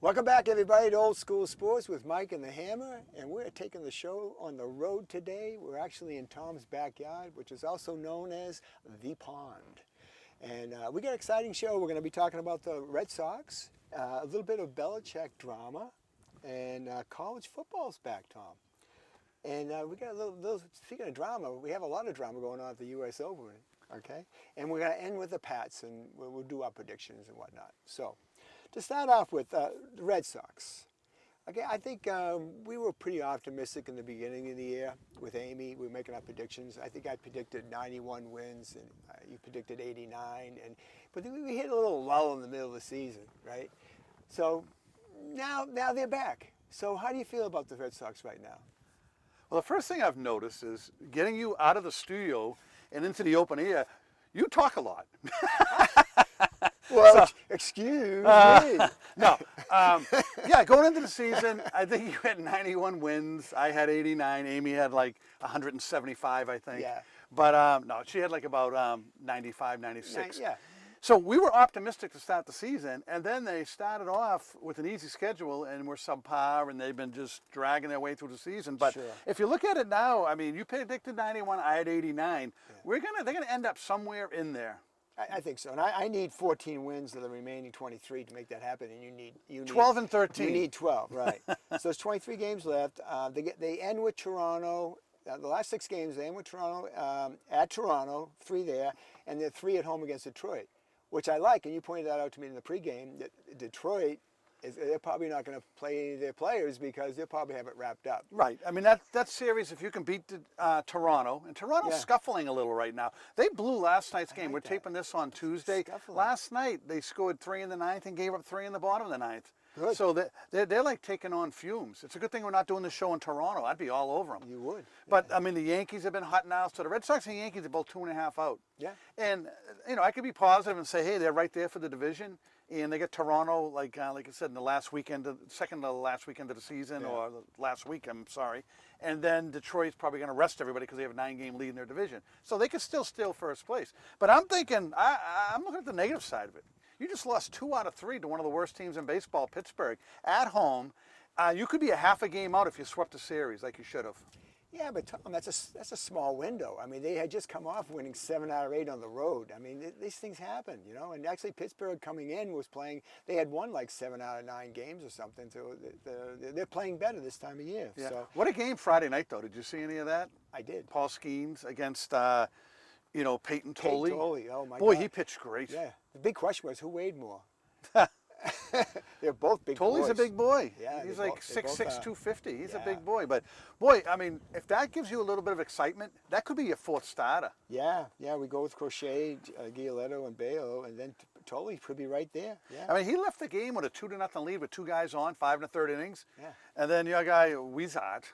Welcome back, everybody, to Old School Sports with Mike and the Hammer, and we're taking the show on the road today. We're actually in Tom's backyard, which is also known as the pond. And we got an exciting show. We're going to be talking about the Red Sox, a little bit of Belichick drama, and college football's back, Tom. And we got a little, speaking of drama, we have a lot of drama going on at the U.S. Open, okay? And we're going to end with the Pats, and we'll do our predictions and whatnot. So, to start off with, the Red Sox. Okay, I think we were pretty optimistic in the beginning of the year with Amy. We were making our predictions. I think I predicted 91 wins, and you predicted 89. But we hit a little lull in the middle of the season, right? So now they're back. So how do you feel about the Red Sox right now? Well, the first thing I've noticed is getting you out of the studio and into the open air, you talk a lot. Well, excuse me. No. Yeah, going into the season, I think you had 91 wins. I had 89. Amy had like 175, I think. Yeah. But no, she had like about 95, 96. Yeah. So we were optimistic to start the season, and then they started off with an easy schedule, and we're subpar, and they've been just dragging their way through the season. But Sure. if you look at it now, I mean, you predicted 91, I had 89. Yeah. They're gonna end up somewhere in there. I think so, and I need 14 wins of the remaining 23 to make that happen, and you need 12 and 13. You need 12, right? So there's 23 games left. They end with Toronto. The last 6 games they end with Toronto at Toronto, 3 there, and they're 3 at home against Detroit, which I like. And you pointed that out to me in the pregame that Detroit. They're probably not going to play any of their players because they'll probably have it wrapped up. Right. I mean, that series, if you can beat Toronto, and Toronto's scuffling a little right now. They blew last night's game. We're taping this on Tuesday. Scuffling. Last night, they scored 3 in the 9th and gave up 3 in the bottom of the 9th. Good. So they're like taking on fumes. It's a good thing we're not doing the show in Toronto. I'd be all over them. You would. But, I mean, the Yankees have been hot now. So the Red Sox and Yankees are both 2.5 out. Yeah. And, you know, I could be positive and say, hey, they're right there for the division. And they get Toronto, like I said, in the last weekend, second to the last weekend of the season, or the last week, I'm sorry. And then Detroit's probably going to rest everybody because they have a 9-game lead in their division. So they could still steal first place. But I'm thinking, I'm looking at the negative side of it. You just lost 2 out of 3 to one of the worst teams in baseball, Pittsburgh, at home. You could be a half a game out if you swept the series like you should have. Yeah, but Tom, that's a small window. I mean, they had just come off winning 7 out of 8 on the road. I mean, these things happen, you know. And actually, Pittsburgh coming in was playing. They had won like 7 out of 9 games or something. So they're playing better this time of year. Yeah. So What a game Friday night, though. Did you see any of that? I did. Paul Skeens against, Peyton Tolley. Peyton Tolley, oh my God. Boy, he pitched great. Yeah. The big question was who weighed more. They're both big Tolley's boys. a big boy. Yeah, He's they like both 6'6", 250. He's a Yeah. big boy. But, boy, I mean, if that gives you a little bit of excitement, that could be your 4th starter. Yeah, we go with Crochet, Giolito, and Bayo, and then Tolley could be right there. Yeah. I mean, he left the game with a 2-0 lead with 2 guys on, 5 1/3 innings. Yeah. And then your guy, Wizard,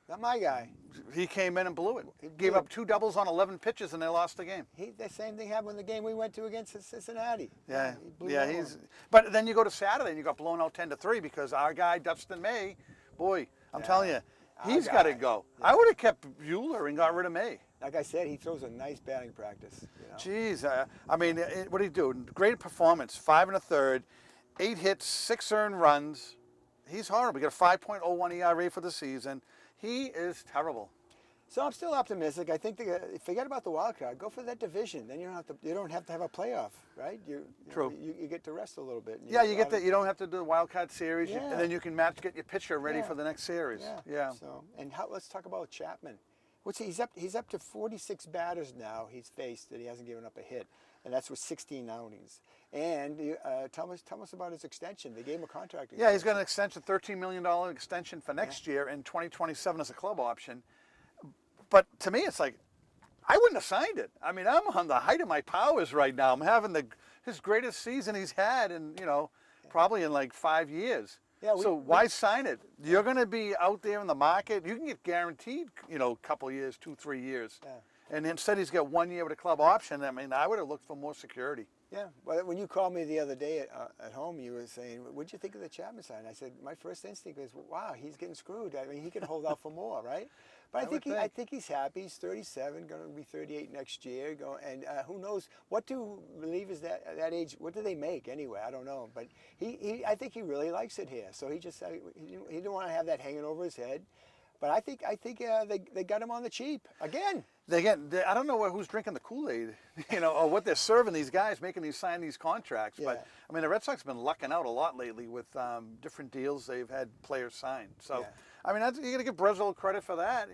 Not my guy. he came in and blew it. He Gave did. up 2 doubles on 11 pitches, and they lost the game. The same thing happened in the game we went to against Cincinnati. Yeah, he blew yeah, that he's. one. But then you go to Saturday and you got blown out 10-3 because our guy Dustin May, boy, I'm telling you, he's got to go. Yeah. I would have kept Bueller and got rid of May. Like I said, he throws a nice batting practice. You know? Jeez, I mean, what did he do? Great performance, 5 1/3, 8 hits, 6 earned runs. He's horrible. He got a 5.01 ERA for the season. He is terrible. So I'm still optimistic. I think forget about the wild card. Go for that division. Then you don't have to have a playoff, right? True. You get to rest a little bit. Yeah, you don't have to do the wild card series, Yeah. and then you can get your pitcher ready for the next series. Yeah. So let's talk about Chapman. He's up to 46 batters now he's faced that he hasn't given up a hit, and that's with 16 outings. And tell us about his extension. They gave him a contract. Yeah, he's got an extension, $13 million extension for next year, and 2027 as a club option. But to me, it's like, I wouldn't have signed it. I mean, I'm on the height of my powers right now. I'm having his greatest season he's had in, probably in like 5 years. Yeah, so why sign it? You're going to be out there in the market. You can get guaranteed, a couple years, 2-3 years. Yeah. And instead he's got 1 year with a club option. I mean, I would have looked for more security. Yeah. Well, when you called me the other day at home, you were saying, "What'd you think of the Chapman sign?" I said, "My first instinct was, wow, he's getting screwed. I mean, he could hold out for more, right?" But I think he's happy. He's 37, going to be 38 next year. And who knows what do relievers that age? What do they make anyway? I don't know. But I think he really likes it here. So he just he didn't want to have that hanging over his head. But I think they got him on the cheap again. I don't know who's drinking the Kool-Aid, or what they're serving these guys, making these sign these contracts. Yeah. But I mean, the Red Sox have been lucking out a lot lately with different deals they've had players sign. So, Yeah. I mean, you got to give Breslow credit for that.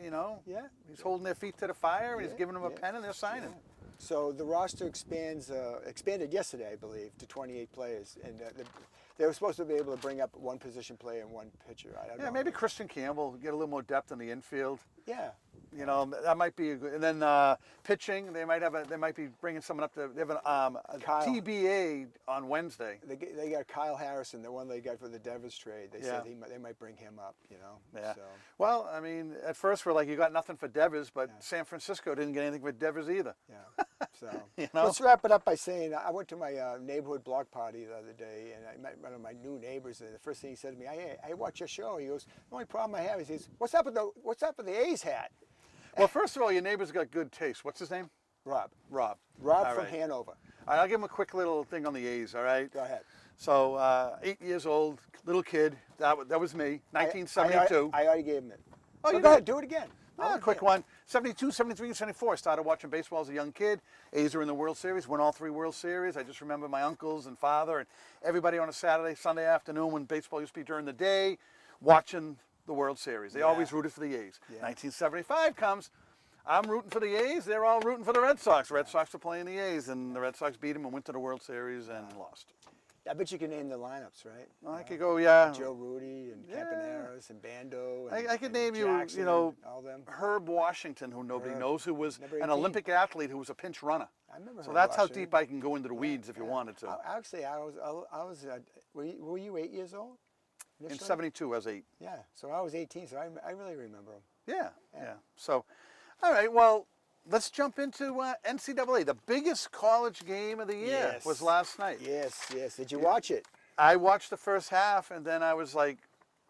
Yeah. He's holding their feet to the fire, and Yeah. he's giving them a Yeah. pen, and they're signing. Yeah. So the roster expanded yesterday, I believe, to 28 players, and they were supposed to be able to bring up one position player and one pitcher. I don't know. Maybe Christian Campbell get a little more depth in the infield. Yeah. That might be a good. And then pitching, they might be bringing someone up to. They have a Kyle. TBA on Wednesday. They got Kyle Harrison, the one they got for the Devers trade. They said they might bring him up. Yeah. So. Well, I mean, at first we're like, you got nothing for Devers, but San Francisco didn't get anything for Devers either. Yeah. So know? let's wrap it up by saying I went to my neighborhood block party the other day, and I met one of my new neighbors. And the first thing he said to me, I watch your show. He goes, the only problem I have is, he says, what's up with the A's hat? Well, first of all, your neighbor's got good taste. What's his name? Rob Rob. All All from right. Hanover. All right, I'll give him a quick little thing on the A's, all right? Go ahead. So, 8 years old, little kid. That was me, 1972. I already gave him it. Oh, So you go did? ahead, do it again. A quick one. 72, 73, and 74. I started watching baseball as a young kid. A's were in the World Series, won all 3 World Series. I just remember my uncles and father and everybody on a Saturday, Sunday afternoon when baseball used to be during the day, watching the World Series. They always rooted for the A's. Yeah. 1975 comes. I'm rooting for the A's. They're all rooting for the Red Sox. Red Sox were playing the A's, and the Red Sox beat them and went to the World Series and lost. I bet you can name the lineups, right? I could go, yeah. Joe Rudy and Campaneris and Bando. And, I could and name Jackson you, all them. Herb Washington, who nobody knows, who was Number an 18. Olympic athlete who was a pinch runner. I remember. So Herb that's how Washington. deep I can go into the weeds if you wanted to. Actually, I was. Were you 8 years old? In initially? 72, I was 8. Yeah. So I was 18. So I really remember him. Yeah. So, all right, well, let's jump into NCAA. The biggest college game of the year was last night. Yes. Did you watch it? I watched the first half, and then I was like,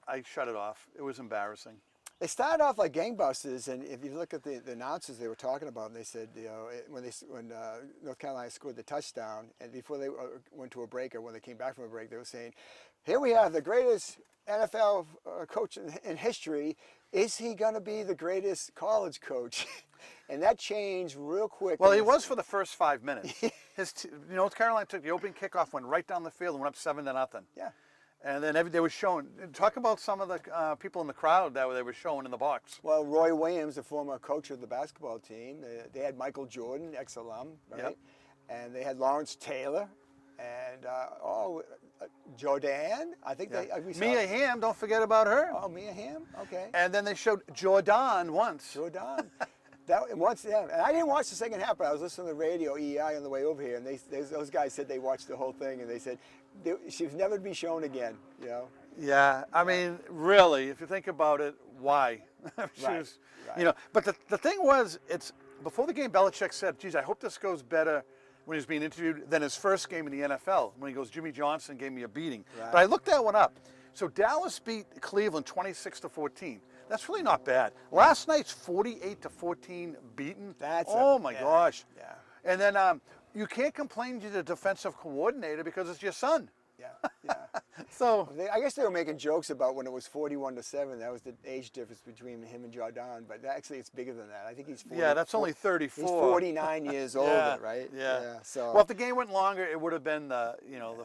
I shut it off. It was embarrassing. They started off like gangbusters, and if you look at the announcers they were talking about, they said, when North Carolina scored the touchdown, and before they went to a break, or when they came back from a break, they were saying, here we have the greatest NFL coach in history. Is he going to be the greatest college coach? And that changed real quick. Well, he was for the first 5 minutes. North Carolina took the opening kickoff, went right down the field, and went up 7-0. Yeah. And then they were showing. Talk about some of the people in the crowd that they were showing in the box. Well, Roy Williams, the former coach of the basketball team, they had Michael Jordan, ex-alum, right? Yep. And they had Lawrence Taylor, and Jordan. I think we saw Mia Hamm, don't forget about her. Oh, Mia Hamm. Okay. And then they showed Jordan once. Jordan. And I didn't watch the second half, but I was listening to the radio EI on the way over here, and those guys said they watched the whole thing, and they said she was never to be shown again. Yeah, I mean, really, if you think about it, why? Right. But the thing was, it's before the game, Belichick said, geez, I hope this goes better when he was being interviewed than his first game in the NFL, when he goes, Jimmy Johnson gave me a beating. Right. But I looked that one up. So Dallas beat Cleveland 26-14. That's really not bad. Last night's 48-14 beaten. My gosh. Yeah. And then you can't complain to the defensive coordinator because it's your son. Yeah. So I guess they were making jokes about when it was 41-7. That was the age difference between him and Jordan, but actually it's bigger than that. I think he's 40, that's only 34. He's 49 years older, right? Yeah. So. Well, if the game went longer, it would have been the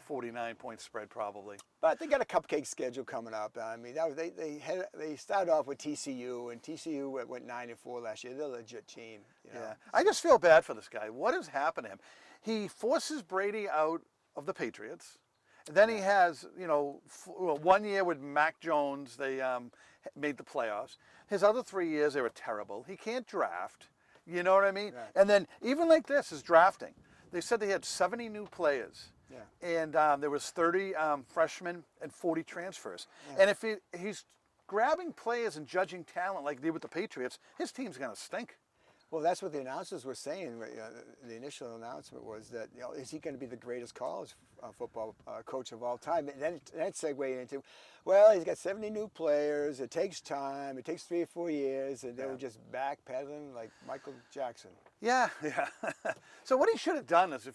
49-point spread probably. But they got a cupcake schedule coming up. I mean, they started off with TCU, and TCU went 9-4 last year. They're a legit team. Yeah. I just feel bad for this guy. What has happened to him? He forces Brady out of the Patriots. Then he has, 1 year with Mac Jones, they made the playoffs. His other 3 years, they were terrible. He can't draft. You know what I mean? Right. And then even like this is drafting. They said they had 70 new players. Yeah. And there was 30 freshmen and 40 transfers. Yeah. And if he's grabbing players and judging talent like they did with the Patriots, his team's going to stink. Well, that's what the announcers were saying. The initial announcement was that, is he going to be the greatest college football coach of all time? And then that segued into, well, he's got 70 new players. It takes time. It takes 3 or 4 years, and they were just backpedaling like Michael Jackson. Yeah, yeah. So what he should have done is,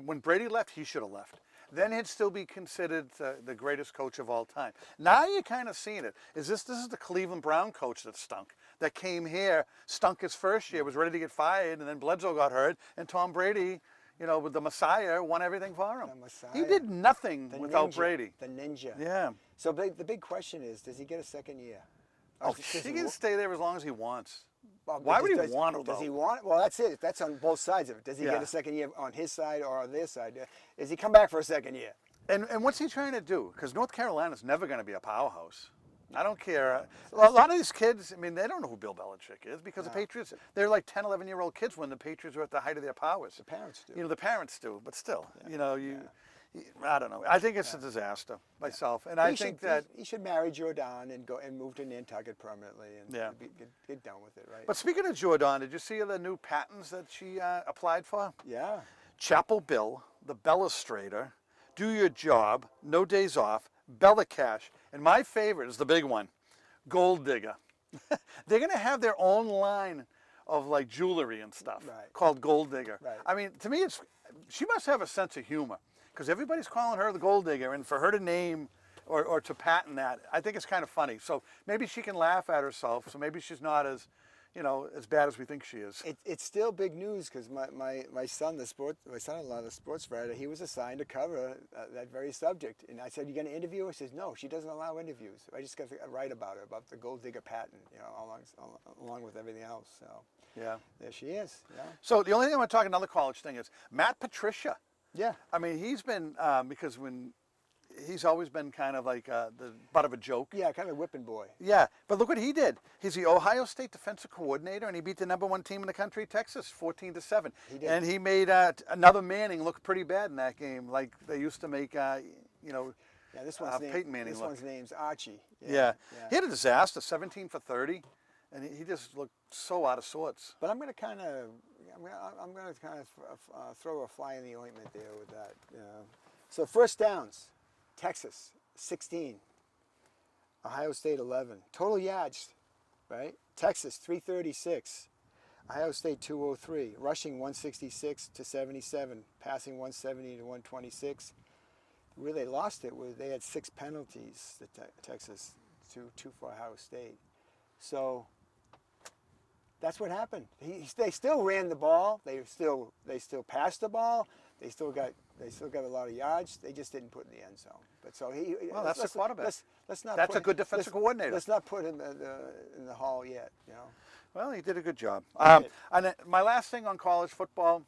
when Brady left, he should have left. Then he'd still be considered the greatest coach of all time. Now you're kind of seeing it. This is the Cleveland Brown coach that stunk. That came here, stunk his first year, was ready to get fired, and then Bledsoe got hurt, and Tom Brady, with the Messiah, won everything for him. The Messiah. He did nothing without Brady. The ninja. Yeah. So the big question is, does he get a second year? Oh, he can stay there as long as he wants. Well, Why would he want to, Does though? he want it? Well, that's it. That's on both sides of it. Does he Yeah. get a second year on his side or on their side? Does he come back for a second year? And what's he trying to do? Because North Carolina's never going to be a powerhouse. I don't care. A lot of these kids, they don't know who Bill Belichick is because the Patriots, they're like 10, 11-year-old kids when the Patriots were at the height of their powers. The parents do. The parents do, but still, I don't know. I think it's a disaster myself. And I think that he should marry Jordan and go and move to Nantucket permanently and get done with it, right? But speaking of Jordan, did you see the new patents that she applied for? Yeah. Chapel Bill, the Bellastrator, Do Your Job, No Days Off, Bella Cash, and my favorite is the big one, Gold Digger. They're going to have their own line of like jewelry and stuff called Gold Digger. Right. To me, she must have a sense of humor because everybody's calling her the Gold Digger, and for her to name or to patent that, I think it's kind of funny. So maybe she can laugh at herself. So maybe she's not as bad as we think she is. It's still big news because my son-in-law, the sports writer, he was assigned to cover that very subject. And I said, "You going to interview her?" He says, "No, she doesn't allow interviews. I just got to write about her, about the Gold Digger patent, along with everything else." So yeah, there she is. Yeah. So the only thing I want to talk another college thing is Matt Patricia. Yeah. He's been because he's always been kind of like the butt of a joke. Yeah, kind of a whipping boy. Yeah, but look what he did. He's the Ohio State defensive coordinator, and he beat the #1 team in the country, Texas, 14-7. He did. And he made another Manning look pretty bad in that game, like they used to make, Yeah, this one's Peyton Manning This look. one's name's Archie. Yeah. He had a disaster, 17 for 30, and he just looked so out of sorts. But I'm going to kind of throw a fly in the ointment there with that. So first downs, Texas 16, Ohio State 11. Total yards, right? Texas 336, Ohio State 203. Rushing 166 to 77, passing 170 to 126. Where they lost it was they had 6 penalties. Texas, two for Ohio State. So that's what happened. They still ran the ball. They still passed the ball. They still got a lot of yards. They just didn't put in the end zone. But so Well, that's the quarterback. Let's not. That's a good defensive coordinator. Let's not put him in the hall yet. Well, he did a good job. And my last thing on college football,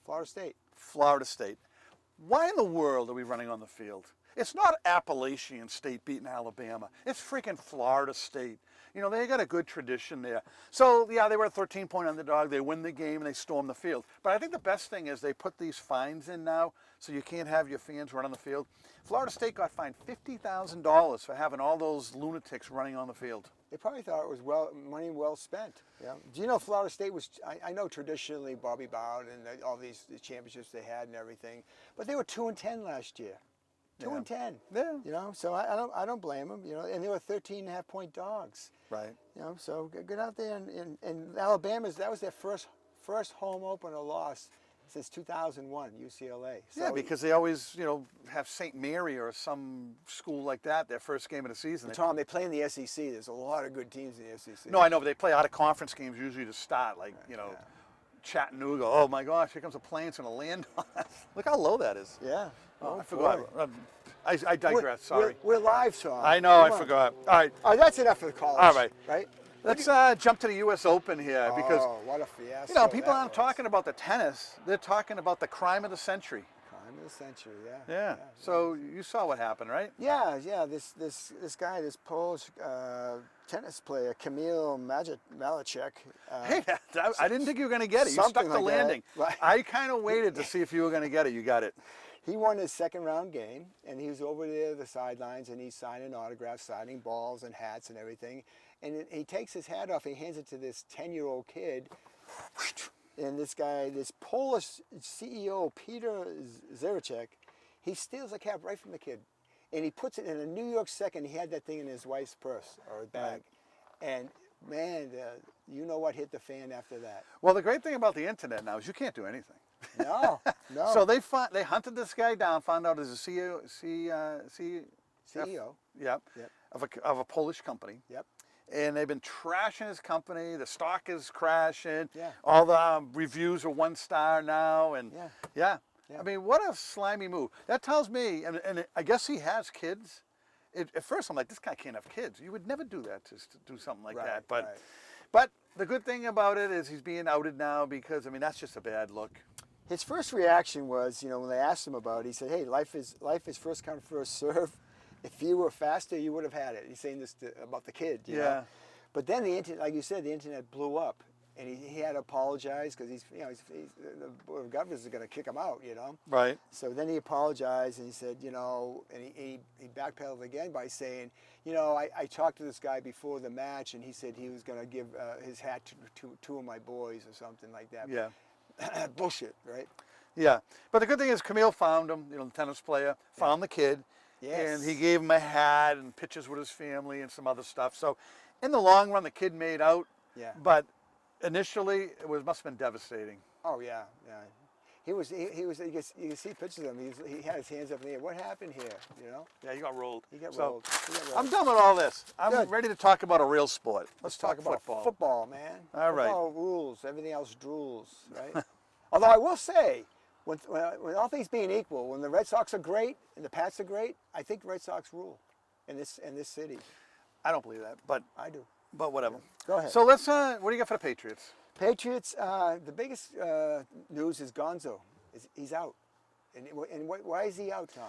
Florida State. Why in the world are we running on the field? It's not Appalachian State beating Alabama. It's freaking Florida State. They got a good tradition there. So, yeah, they were a 13-point underdog. They win the game, and they storm the field. But I think the best thing is they put these fines in now so you can't have your fans run on the field. Florida State got fined $50,000 for having all those lunatics running on the field. They probably thought it was money well spent. Yeah. Do you know Florida State was? I know traditionally Bobby Bowden and all the championships they had and everything, but they were 2-10 last year. 2-10. Yeah. So I don't blame them. And they were 13.5-point dogs. Right. So get out there and Alabama's that was their first home opener loss since 2001, UCLA. So, yeah, because they always, have St. Mary or some school like that, their first game of the season. Tom, they play in the SEC. There's a lot of good teams in the SEC. No, I know, but they play out of conference games usually to start, like, Chattanooga. Oh my gosh, here comes a plane, it's going to land on us. Look how low that is. Yeah. Oh, I forgot. I digress, sorry. We're live, Tom. I know, I forgot. All right. All right, that's enough for the college. All right. Right? Let's jump to the U.S. Open here because, what a fiasco. People aren't talking about the tennis. They're talking about the crime of the century. Crime of the century, yeah. Yeah. So you saw what happened, right? Yeah. This guy, this Polish tennis player, Kamil Malachek. Hey, I didn't think you were going to get it. You stuck the landing. Right. I kind of waited to see if you were going to get it. You got it. He won his second round game, and he was over there the sidelines, and he's signing autographs, signing balls and hats and everything. And he takes his hat off, and he hands it to this 10-year-old kid, and this guy, this Polish CEO, Peter Zerachek, he steals a cap right from the kid, and he puts it in a New York second. He had that thing in his wife's purse or bag, and man, you know what hit the fan after that? Well, the great thing about the internet now is you can't do anything. No, no. So they hunted this guy down, found out he's a CEO. CEO. Yep. Yep. Of a Polish company. Yep. And they've been trashing his company. The stock is crashing. Yeah. All the reviews are 1 star now, and Yeah. yeah. Yeah. I mean, what a slimy move. That tells me, and I guess he has kids. At first, I'm like, this guy can't have kids. You would never do that to do something like that. But, right. but the good thing about it is he's being outed now because, I mean, that's just a bad look. His first reaction was, when they asked him about it, he said, "Hey, life is first come, first serve. If you were faster, you would have had it." He's saying this about the kid. You know? But then the internet, like you said, the internet blew up, and he had to apologize because the board of governors is going to kick him out. Right. So then he apologized, and he said, and he backpedaled again by saying, I talked to this guy before the match, and he said he was going to give his hat to 2 of my boys or something like that. Yeah. Bullshit, right? Yeah. But the good thing is Camille found him, the tennis player, found the kid. Yes. And he gave him a hat and pictures with his family and some other stuff. So in the long run, the kid made out. Yeah. But initially, must have been devastating. Oh, yeah, yeah. He was. You can see pictures of him. He had his hands up in the air. What happened here? Yeah, he got rolled. He got rolled. I'm done with all this. I'm Good. ready to talk about a real sport. Let's talk about football. Football, man. All right. Football rules. Everything else drools, right? Although I will say, when all things being equal, when the Red Sox are great and the Pats are great, I think the Red Sox rule in this city. I don't believe that, but I do. But whatever. Go ahead. So let's. What do you got for the Patriots? Patriots. The biggest news is Gonzo. He's out. And why is he out, Tom?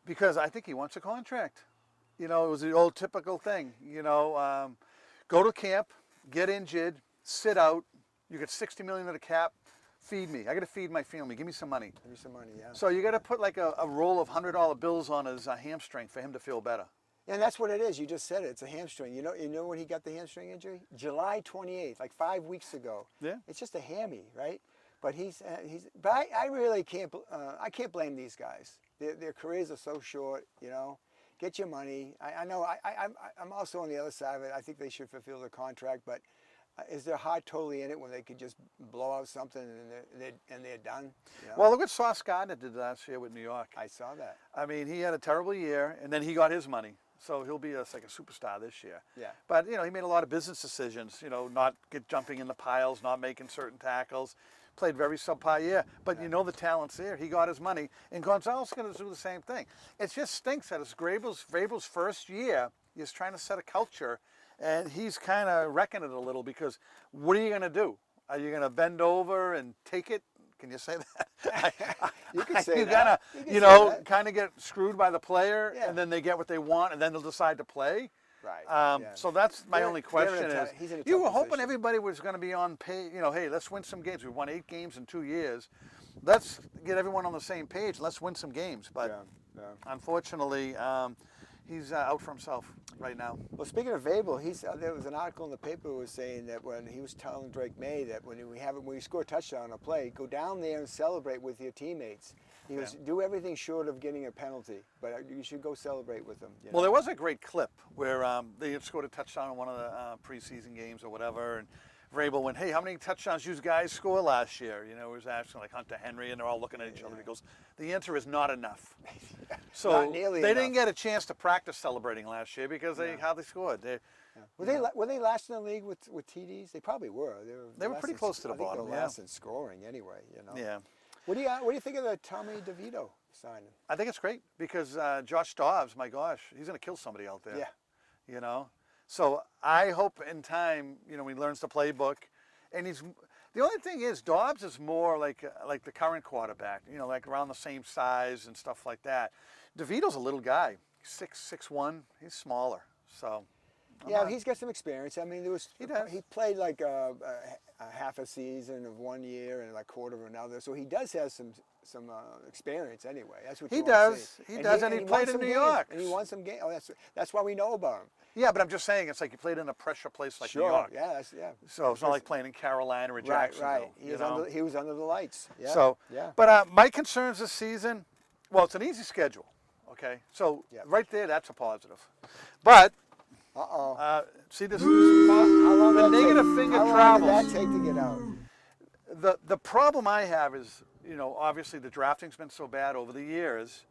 Because I think he wants a contract. It was the old typical thing. Go to camp, get injured, sit out. You get $60 million of the cap. Feed me. I got to feed my family. Give me some money. Give me some money, yeah. So you got to put like a roll of $100 bills on his hamstring for him to feel better. And that's what it is. You just said it. It's a hamstring. You know when he got the hamstring injury? July 28th, like 5 weeks ago. Yeah. It's just a hammy, right? But But I really can't. I can't blame these guys. Their careers are so short. Get your money. I know. I'm also on the other side of it. I think they should fulfill their contract, but. Is their heart totally in it when they could just blow out something and they're done? Well, look what Sauce Gardner did last year with New York. I saw that. I mean, he had a terrible year, and then he got his money. So he'll be like a superstar this year. Yeah. But, he made a lot of business decisions, not jumping in the piles, not making certain tackles. Played very subpar year. But the talent's there. He got his money. And Gonzalez is going to do the same thing. It just stinks that it's Vrabel's first year. He's trying to set a culture. And he's kind of wrecking it a little because what are you going to do? Are you going to bend over and take it? Can you say that? You can say You're that. gonna, kind of get screwed by the player, Yeah. and then they get what they want, and then they'll decide to play. Right. So that's my only question he's in a you tough were hoping position. everybody was going to be on pay. Hey, let's win some games. We've won 8 games in 2 years. Let's get everyone on the same page. Let's win some games. But unfortunately, he's out for himself right now. Well, speaking of Vrabel, there was an article in the paper that was saying that when he was telling Drake May that when we score a touchdown on a play, go down there and celebrate with your teammates. He goes, do everything short of getting a penalty, but you should go celebrate with them. Well, there was a great clip where they had scored a touchdown in one of the preseason games or whatever, and Vrabel went, "Hey, how many touchdowns you guys score last year?" He was asking like Hunter Henry, and they're all looking at each other. He goes, "The answer is not enough." So Not nearly they enough. didn't get a chance to practice celebrating last year because how they scored. Were they last in the league with TDs? They probably were. They were pretty close to the bottom. I think they were last in scoring anyway. Yeah. What do you think of the Tommy DeVito signing? I think it's great because Josh Dobbs, my gosh, he's going to kill somebody out there. Yeah. So I hope in time, he learns the playbook, and the only thing is Dobbs is more like the current quarterback, like around the same size and stuff like that. DeVito's a little guy, 6'1", he's smaller. So he's got some experience. I mean, he played like a half a season of 1 year and like quarter of another, so he does have some experience anyway. That's what He you want to does. see. He does, and he won played in some New games, York. and he won some games. Oh, that's why we know about him. Yeah, but I'm just saying, it's like he played in a pressure place like New Sure. York. Yeah. So it's not like playing in Carolina or Right. Jacksonville. Right. He was under the lights. Yeah. So, yeah. but my concerns this season, well, it's an easy schedule. Okay, so Yep. right there, that's a positive. But Uh-oh. see, this How is long the did that negative take? finger How long travels. did that take to get out? The problem I have is, obviously the drafting's been so bad over the years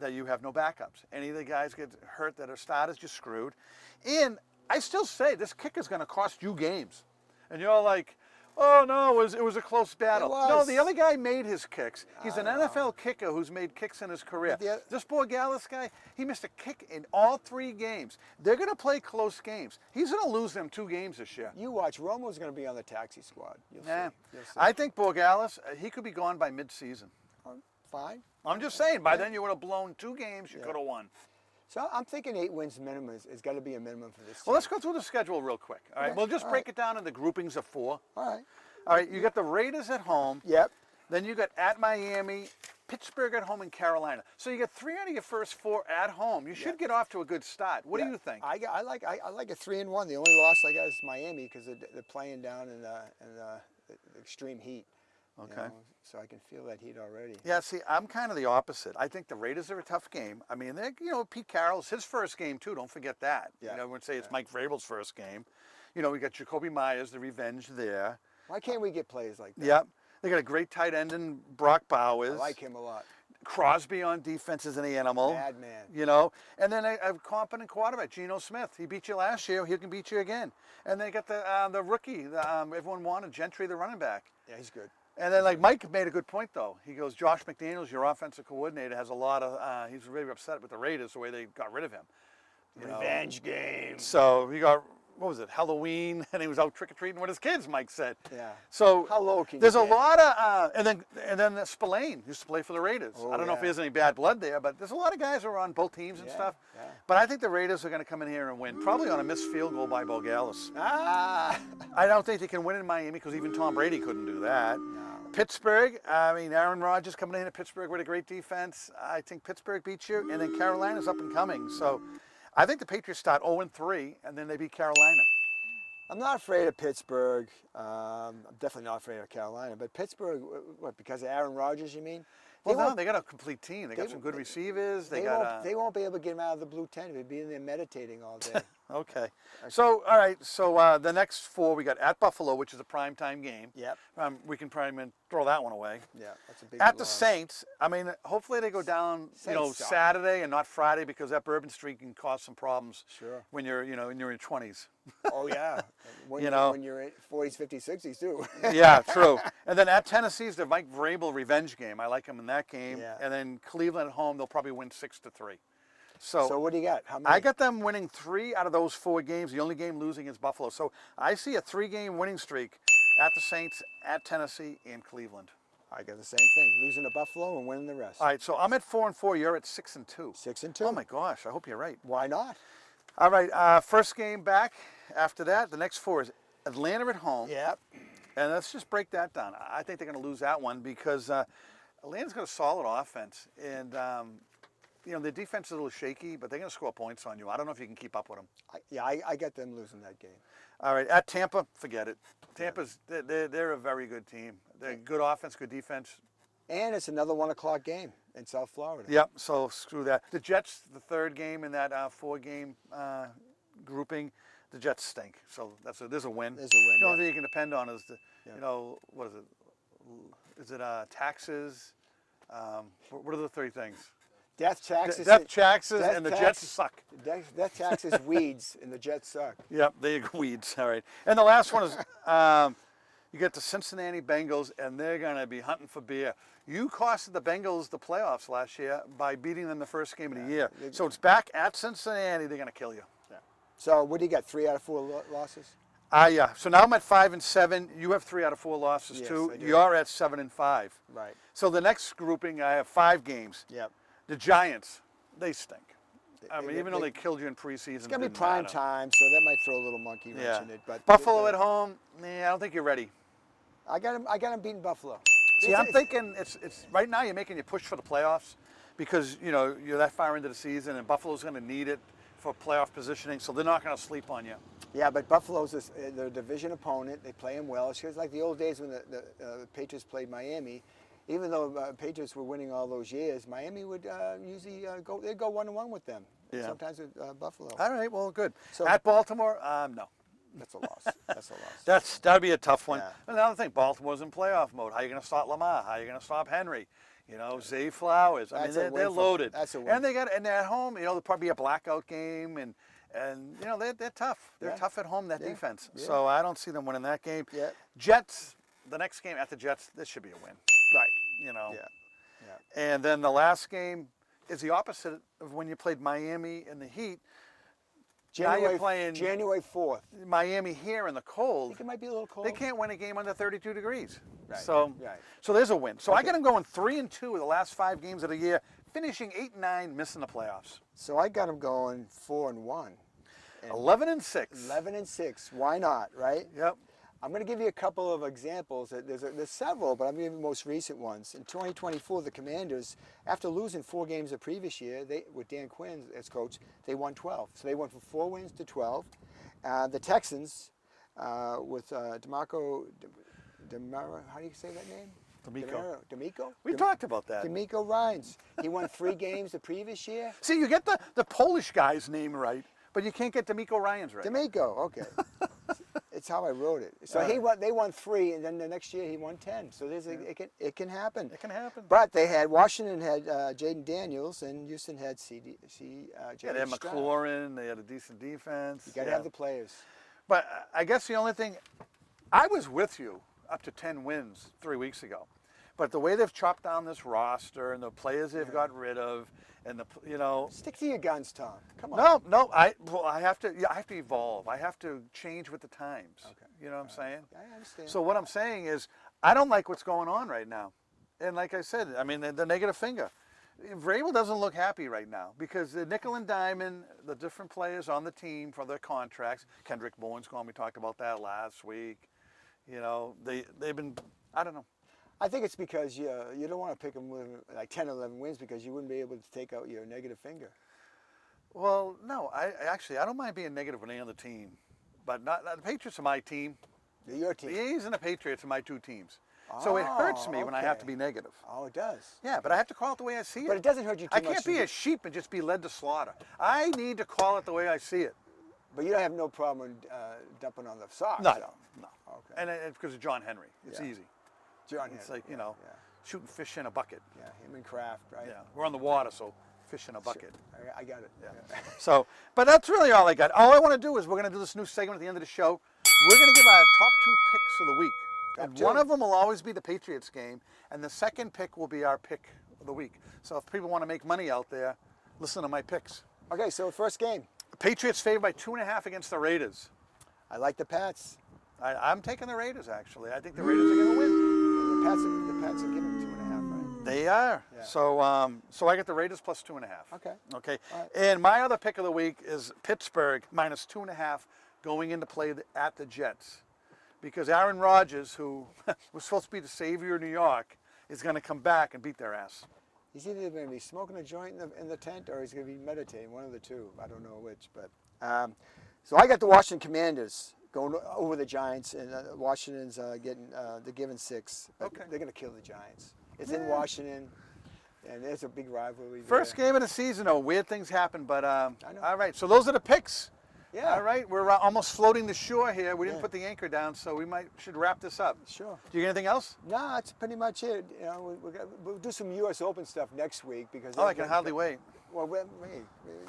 that you have no backups. Any of the guys get hurt that are starters, you're screwed. And I still say this kicker's going to cost you games. And you're like, oh no, it was a close battle. No, was. the other guy made his kicks. He's an I know. NFL kicker who's made kicks in his career. The- This Borgalis guy, he missed a kick in all 3 games. They're going to play close games. He's going to lose them 2 games this year. You watch. Romo's going to be on the taxi squad. You'll Nah. see. You'll see. I think Borgalis, he could be gone by mid-season. Fine. I'm just saying, by then you would have blown 2 games, you could have won. So I'm thinking 8 wins minimum is got to be a minimum for this. Well, let's go through the schedule real quick. All right, Okay, we'll just all break right. it down into groupings of 4. All right. All right, you got the Raiders at home. Yep. Then you got at Miami, Pittsburgh at home, and Carolina. So you got 3 out of your first 4 at home. You should get off to a good start. What do you think? I like a 3-1. The only loss I got is Miami because they're playing down in the extreme heat. Okay. So I can feel that heat already. Yeah, see, I'm kind of the opposite. I think the Raiders are a tough game. I mean, Pete Carroll's his first game too. Don't forget that. Yeah. I would say it's Mike Vrabel's first game. We got Jacoby Myers, the revenge there. Why can't we get players like that? Yep. They got a great tight end in Brock Bowers. I like him a lot. Crosby on defense is an animal. Bad man. And then a competent quarterback, Geno Smith. He beat you last year. He can beat you again. And they got the rookie, everyone wanted, Gentry, the running back. Yeah, he's good. And then, like Mike made a good point, though. He goes, Josh McDaniels, your offensive coordinator, has a lot of. He's really upset with the Raiders the way they got rid of him. Revenge game. So he got, what was it, Halloween, and he was out trick or treating with his kids. Mike said. Yeah. So How low can you there's a get? lot of, and then Spillane used to play for the Raiders. Oh, I don't know if yeah. he has any bad blood there, but there's a lot of guys who are on both teams and Yeah, stuff. yeah. But I think the Raiders are going to come in here and win, probably on a missed field goal by Borgalis. Ah. I don't think they can win in Miami because even Tom Brady couldn't do that. No. Pittsburgh, I mean, Aaron Rodgers coming into Pittsburgh with a great defense. I think Pittsburgh beats you, and then Carolina's up and coming. So I think the Patriots start 0-3, and then they beat Carolina. I'm not afraid of Pittsburgh. I'm definitely not afraid of Carolina. But Pittsburgh, what, because of Aaron Rodgers, you mean? Well, won't- they got a complete team. They got some good receivers. They won't be able to get him out of the blue tent. He'll be in there meditating all day. Okay. So, all right. So the next 4, we got at Buffalo, which is a primetime game. Yep. We can probably throw that one away. Yeah, that's a big At the loss. Saints, I mean, hopefully they go down, Saints suck. Saturday and not Friday because that bourbon streak can cause some problems. Sure. When you're, in your 20s. Oh, yeah. When you're in 40s, 50s, 60s, too. Yeah, true. And then at Tennessee's the Mike Vrabel revenge game. I like him in that game. Yeah. And then Cleveland at home, they'll probably win 6-3. So what do you got? How many? I got them winning 3 out of those 4 games. The only game losing is Buffalo. So I see a 3-game winning streak at the Saints, at Tennessee, and Cleveland. I got the same thing. Losing to Buffalo and winning the rest. All right, so I'm at 4-4. You're at 6-2. 6-2. Oh my gosh! I hope you're right. Why not? All right, first game back. After that, the next 4 is Atlanta at home. Yep. And let's just break that down. I think they're going to lose that one because Atlanta's got a solid offense, and their defense is a little shaky, but they're going to score points on you. I don't know if you can keep up with them. I got them losing that game. All right, at Tampa, forget it. Tampa's they're a very good team. They're good offense, good defense. And it's another 1 o'clock game in South Florida. Yep. So screw that. The Jets, the 3rd game in that 4-game grouping. The Jets stink. So there's a win. There's a win, The only yeah. thing you can depend on is Yeah. what is it? Is it taxes? What are the 3 things? Death taxes. Death taxes death and the tax- Jets suck. Death taxes, weeds, and the Jets suck. Yep, they weeds. All right. And the last one is you get the Cincinnati Bengals, and they're going to be hunting for beer. You costed the Bengals the playoffs last year by beating them the first game of the year. So it's back at Cincinnati. They're going to kill you. Yeah. So what do you got? 3 out of 4 losses? Yeah. So now I'm at 5-7. You have 3 out of 4 losses Yes, too. I do. You're at 7-5. Right. So the next grouping, I have 5 games. Yep. The Giants, they stink. I They- mean, they- even though they- they killed you in preseason, It's gonna be didn't prime matter. time, so that might throw a little monkey wrench Yeah. in it. But Buffalo at home, I don't think you're ready. I got him beating Buffalo. See, I'm thinking it's right now you're making you push for the playoffs because you're that far into the season and Buffalo's going to need it for playoff positioning, so they're not going to sleep on you. Yeah, but Buffalo's their division opponent. They play them well. It's just like the old days when the Patriots played Miami. Even though Patriots were winning all those years, Miami would usually they'd go 1-1 with them. Yeah. Sometimes with Buffalo. All right, well, good. So, at Baltimore, no. That's a loss. That's a loss. That'd be a tough one. Yeah. Another thing, Baltimore's in playoff mode. How are you going to stop Lamar? How are you going to stop Henry? Zay Flowers. I mean, they're loaded. That's a win. And they're at home. There'll probably be a blackout game, and they're tough. They're tough at home. That defense. Yeah. So I don't see them winning that game. Yeah. Jets. The next game at the Jets, this should be a win. Right. Yeah. Yeah. And then the last game is the opposite of when you played Miami in the heat. Now you're playing January 4th. Miami here in the I cold. think it might be a little cold. They can't win a game under 32 degrees. Right. So there's a win. So I got them going 3-2 of the last 5 games of the year, finishing 8-9, missing the playoffs. So I got them going 4-1. 11-6. 11-6. Why not, right? Yep. I'm going to give you a couple of examples. There's several, but I'm going to give you the most recent ones. In 2024, the Commanders, after losing 4 games the previous year, with Dan Quinn as coach, they won 12. So they went from 4 wins to 12. The Texans, with DeMarco, how do you say that name? D'Amico? We talked about that. D'Amico Ryans. He won 3 games the previous year. See, you get the Polish guy's name right, but you can't get D'Amico Ryans right. D'Amico, okay. It's how I wrote it. So they won 3, and then the next year he won 10. So it can happen. It can happen. But Washington had Jaden Daniels, and Houston had J.D. They had McLaurin. They had a decent defense. You got to have the players. But I guess the only thing, I was with you up to 10 wins 3 weeks ago. But the way they've chopped down this roster and the players they've got rid of, and stick to your guns, Tom. Come on. No. I have to evolve. I have to change with the times. Okay. You know what I'm saying? I understand. So what I'm saying is, I don't like what's going on right now. And like I said, I mean, the negative finger. Vrabel doesn't look happy right now because the nickel and diamond, the different players on the team for their contracts. Kendrick Bourne's gone. We talked about that last week. They've been. I don't know. I think it's because you don't want to pick them with like 10 or 11 wins because you wouldn't be able to take out your negative finger. Well, no, I don't mind being negative with any other team, but not the Patriots are my team. They're your team. The A's and the Patriots are my 2 teams. So it hurts me when I have to be negative. Oh, it does. Yeah, but I have to call it the way I see it. But it doesn't hurt you too much. I can't be a sheep and just be led to slaughter. I need to call it the way I see it. But you don't have no problem dumping on the Sox. No. Okay. And it's because of John Henry. It's easy. John It's Henry, like, shooting fish in a bucket. Yeah, him and Kraft, right? Yeah, we're on the water, so fish in a bucket. I got it. Yeah. So, but that's really all I got. All I want to do is we're going to do this new segment at the end of the show. We're going to give our top 2 picks of the week. And one of them will always be the Patriots game, and the second pick will be our pick of the week. So if people want to make money out there, listen to my picks. Okay, so first game. The Patriots favored by 2.5 against the Raiders. I like the Pats. I'm taking the Raiders, actually. I think the Raiders are going to win. The Pats are giving 2.5, right? They are. Yeah. So I get the Raiders plus 2.5. Okay. Okay. All right. And my other pick of the week is Pittsburgh minus 2.5 going into play at the Jets. Because Aaron Rodgers, who was supposed to be the savior of New York, is going to come back and beat their ass. He's either going to be smoking a joint in the tent or he's going to be meditating, one of the two. I don't know which. But so I got the Washington Commanders going over the Giants, and Washington's they're giving 6. Okay. They're going to kill the Giants. It's in Washington, and there's a big rivalry First there. game of the season, though. Weird things happen, but I know. all right. So those are the picks. Yeah. All right. We're almost floating the shore here. We didn't put the anchor down, so we should wrap this up. Sure. Do you got anything else? No, that's pretty much it. We'll do some U.S. Open stuff next week because. Oh, I can hardly wait. Well,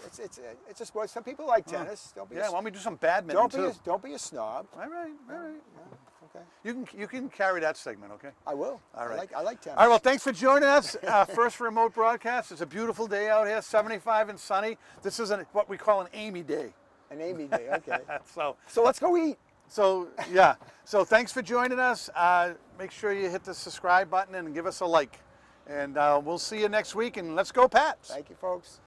it's a sport. Some people like tennis. Don't be. Yeah. Why don't we do some badminton too? Don't be a snob. All right. All right. Yeah, okay. You can carry that segment, okay? I will. All right. I like tennis. All right, well, thanks for joining us. First remote broadcast. It's a beautiful day out here, 75 and sunny. This is what we call an Amy day. An Amy day, okay. So let's go eat. So, yeah. So thanks for joining us. Make sure you hit the subscribe button and give us a like. And we'll see you next week, and let's go Pats. Thank you, folks.